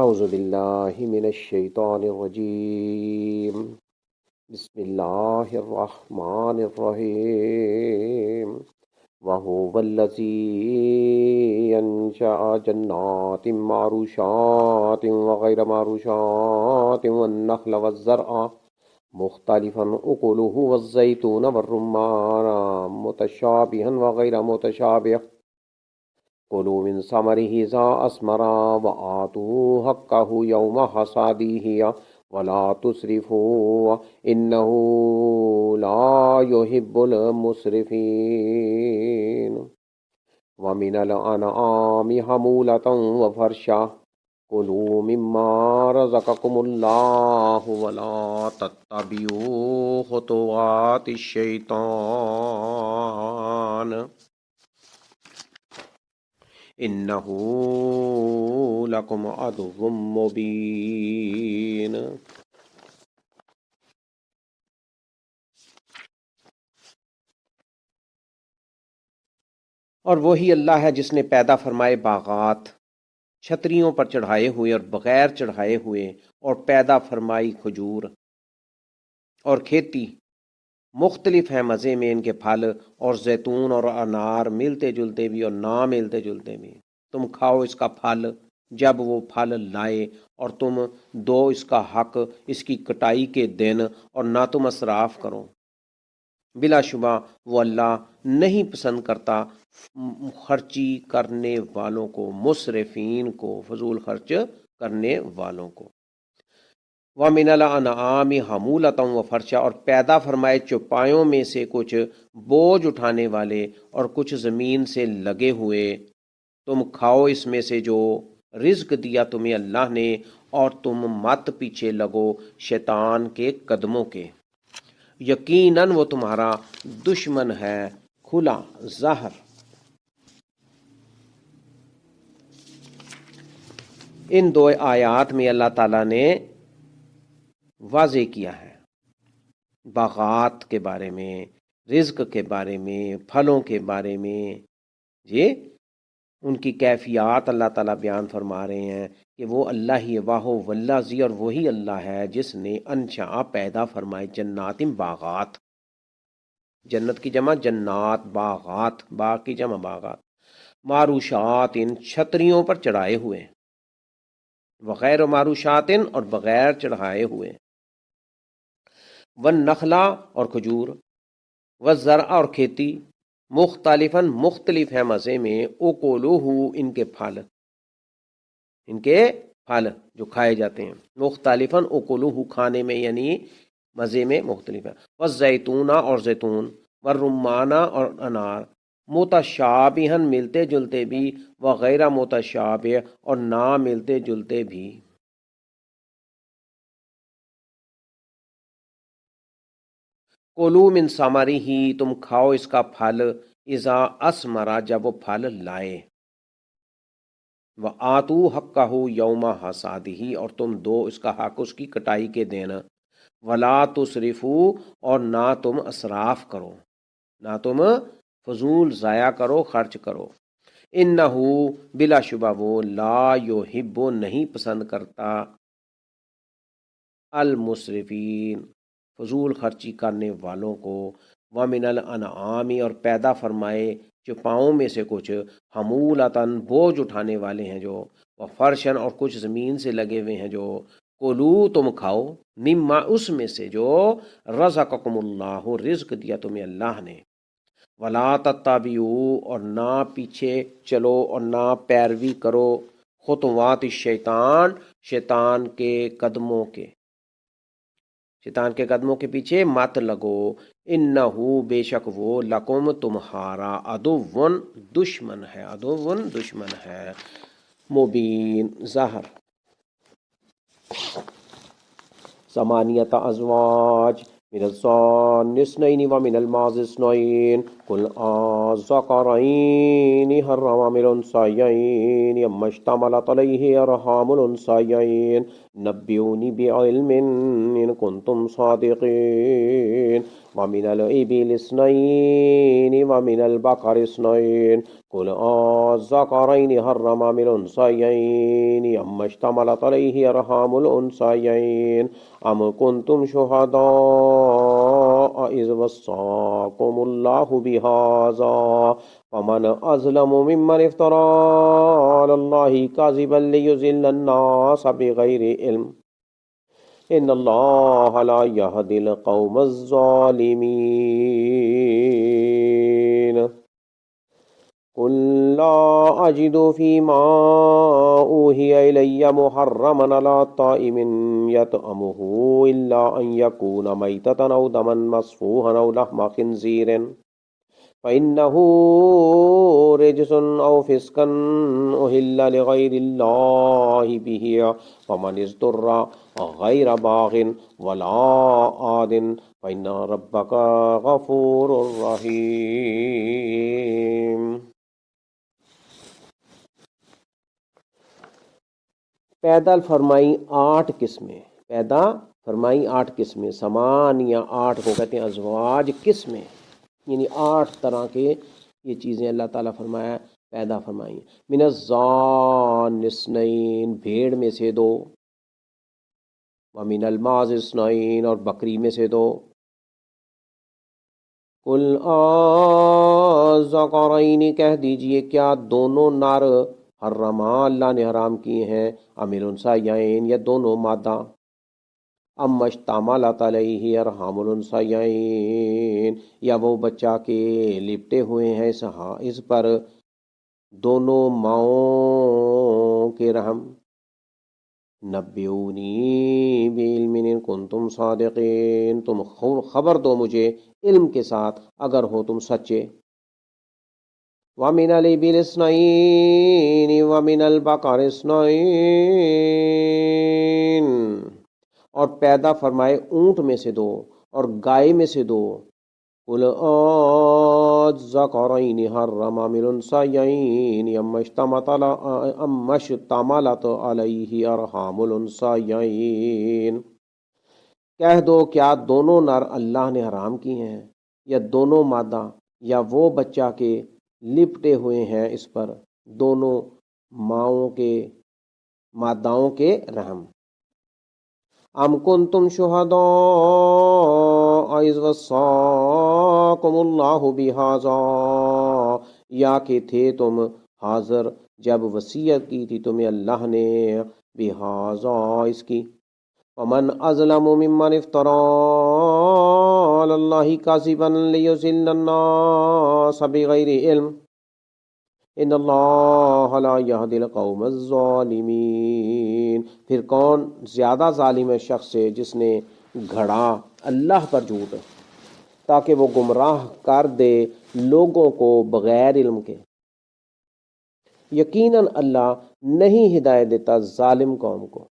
اعوذ باللہ من الشیطان الرجیم، بسم اللہ الرحمن الرحیم۔ وَهُوَ الَّذِي أَنشَأَ جَنَّاتٍ مَّعْرُوشَاتٍ وَغَيْرَ مَعْرُوشَاتٍ وَالنَّخْلَ وَالزَّرْعَ مُخْتَلِفًا أُكُلُهُ وَالزَّيْتُونَ وَالرُّمَّانَ مُتَشَابِهًا وَغَيْرَ مُتَشَابِهٍ كُلُوا مِن ثَمَرِهِ إِذَا أَثْمَرَ وَآتُوهُ حَقَّهُ يَوْمَ حَصَادِهِ وَلَا تُسْرِفُوا إِنَّهُ لَا يُحِبُّ الْمُسْرِفِينَ وَمِنَ الْأَنْعَامِ حَمُولَةً وَفَرْشًا كُلُوا مِمَّا رَزَقَكُمُ اللَّهُ وَلَا تَتَّبِعُوا خُطُوَاتِ الشَّيْطَانِ إِنَّهُ لَكُمْ عَدُوٌّ مُّبِينٌ۔ اور وہی اللہ ہے جس نے پیدا فرمائے باغات چھتریوں پر چڑھائے ہوئے اور بغیر چڑھائے ہوئے، اور پیدا فرمائی کھجور اور کھیتی، مختلف ہیں مزے میں ان کے پھل، اور زیتون اور انار ملتے جلتے بھی اور نہ ملتے جلتے بھی۔ تم کھاؤ اس کا پھل جب وہ پھل لائے، اور تم دو اس کا حق اس کی کٹائی کے دن، اور نہ تم اسراف کرو۔ بلا شبہ وہ اللہ نہیں پسند کرتا خرچی کرنے والوں کو، مسرفین کو، فضول خرچ کرنے والوں کو۔ وَمِنَ الْأَنْعَامِ حَمُولَةً وَفَرْشًا، اور پیدا فرمائے چوپایوں میں سے کچھ بوجھ اٹھانے والے اور کچھ زمین سے لگے ہوئے، تم کھاؤ اس میں سے جو رزق دیا تمہیں اللہ نے، اور تم مت پیچھے لگو شیطان کے قدموں کے، یقیناً وہ تمہارا دشمن ہے کھلا ظاہر۔ ان دو آیات میں اللہ تعالیٰ نے واضح کیا ہے باغات کے بارے میں، رزق کے بارے میں، پھلوں کے بارے میں، یہ ان کی کیفیات اللہ تعالیٰ بیان فرما رہے ہیں کہ وہ اللہ ہی واہ واللہ، اور وہی اللہ ہے جس نے انشاء پیدا فرمائے جنات باغات، جنت کی جمع جنات، باغات، باغ کی جمع باغات، معروشات ان چھتریوں پر چڑھائے ہوئے، وغیر معروشات اور بغیر چڑھائے ہوئے، والنخلا اور کھجور، والزرع اور کھیتی، مختلفاً مختلف ہے مزے میں، اکلوہ ان کے پھل، ان کے پھل جو کھائے جاتے ہیں، مختلفاً اکلوہ کھانے میں یعنی مزے میں مختلف ہے، والزیتون اور زیتون، والرمانہ اور انار، متشابہن ملتے جلتے بھی، وغیر متشابہ اور نہ ملتے جلتے بھی۔ کلو من ثمرہ ہی، تم کھاؤ اس کا پھل، اذا اثمرا جب وہ پھل لائے، وآتو حقہ یوم حصادہ اور تم دو اس کا حق اس کی کٹائی کے دن، ولا تسرفو اور نہ تم اسراف کرو، نہ تم فضول ضائع کرو، خرچ کرو، انہو بلا شبہ وہ لا یحب نہیں پسند کرتا المسرفین فضول خرچی کرنے والوں کو۔ وَمِنَ الْأَنْعَامِ اور پیدا فرمائے چوپاؤں میں سے کچھ، حمولتاً بوجھ اٹھانے والے ہیں جو، وفرشن اور کچھ زمین سے لگے ہوئے ہیں جو، کلو تم کھاؤ، مما اس میں سے جو، رزقکم اللہ رزق دیا تمہیں اللہ نے، ولا تتبعوا اور نہ پیچھے چلو اور نہ پیروی کرو، خطوات الشیطان شیطان کے قدموں کے، شیطان کے قدموں کے پیچھے مت لگو، انہو بے شک وہ، لکم تمہارا، عدوٌ دشمن ہے، عدوٌ دشمن ہے، مبین ظاہر۔ ثمانیۃ ازواج من الضأن اثنین ومن المعز اثنین قل الذكرين حرم أم الأنثيين أما اشتملت عليه أرحام الأنثيين نبئوني بعلم إن كنتم صادقين ومن الإبل اثنين ومن البقر اثنين قل الذكرين حرم أم الأنثيين أما اشتملت عليه أرحام الأنثيين أم كنتم شهداء إذ وصاكم الله بهذا فمن أظلم ممن افترى على الله كذبا ليضل الناس بغير علم إن الله لا يهدي القوم الظالمين قل لا أجد فيما أوحي إلي محرما على طائم يطعمه إلا أن يكون ميتة أو دما مسفوحا أو لحم خنزير فإنه رجس أو فسقا أهل لغير الله به فمن اضطر غير باغ ولا عاد فإن ربك غفور رحيم۔ پیدا فرمائی 8 قسمیں، پیدا فرمائی 8 قسمیں، سمان یا 8 کو کہتے ہیں ازواج قسمیں، یعنی 8 طرح کے یہ چیزیں اللہ تعالیٰ فرمایا پیدا فرمائی۔ من الضان اثنین، بھیڑ میں سے 2، ومن الماز اثنین، اور بکری میں سے 2۔ قل الذکرین، کہہ دیجئے کیا دونوں نر حرما اللہ نے حرام کیے ہیں، ام الانثیین، یا دونوں مادہ، اما اشتملت علیہ ارحام الانثیین، یا وہ بچہ کے لپٹے ہوئے ہیں اس پر دونوں ماؤں کے رحم۔ نبئونی بعلم ان کنتم صادقین، تم خبر دو مجھے علم کے ساتھ اگر ہو تم سچے۔ وَمِنَ الْإِبِلِ اثْنَيْنِ وَمِنَ الْبَقَرِ اثْنَيْنِ، اور پیدا فرمائے اونٹ میں سے 2 اور گائے میں سے 2۔ قُلْ الذَّكَرَيْنِ حَرَّمَ أَمِ الْأُنثَيَيْنِ أَمَّا اشْتَمَلَتْ عَلَيْهِ أَرْحَامُ الْأُنثَيَيْنِ، کہہ دو کیا دونوں نر اللہ نے حرام کی ہیں، یا دونوں مادہ، یا وہ بچہ کے لپٹے ہوئے ہیں اس پر دونوں ماؤں کے ماداؤں کے رحم۔ ام کنتم شہداء اذ وصاکم اللہ بہذا، یا کہ تھے تم حاضر جب وصیت کی تھی تمہیں اللہ نے بہذا، اس کی۔ ومن اظلم ممن افترى على الله كذبا ليضل الناس بغير علم ان اللہ لا يهدي القوم الظالمین، پھر کون زیادہ ظالم شخص ہے جس نے گھڑا اللہ پر جھوٹ تاکہ وہ گمراہ کر دے لوگوں کو بغیر علم کے۔ یقیناً اللہ نہیں ہدایت دیتا ظالم قوم کو۔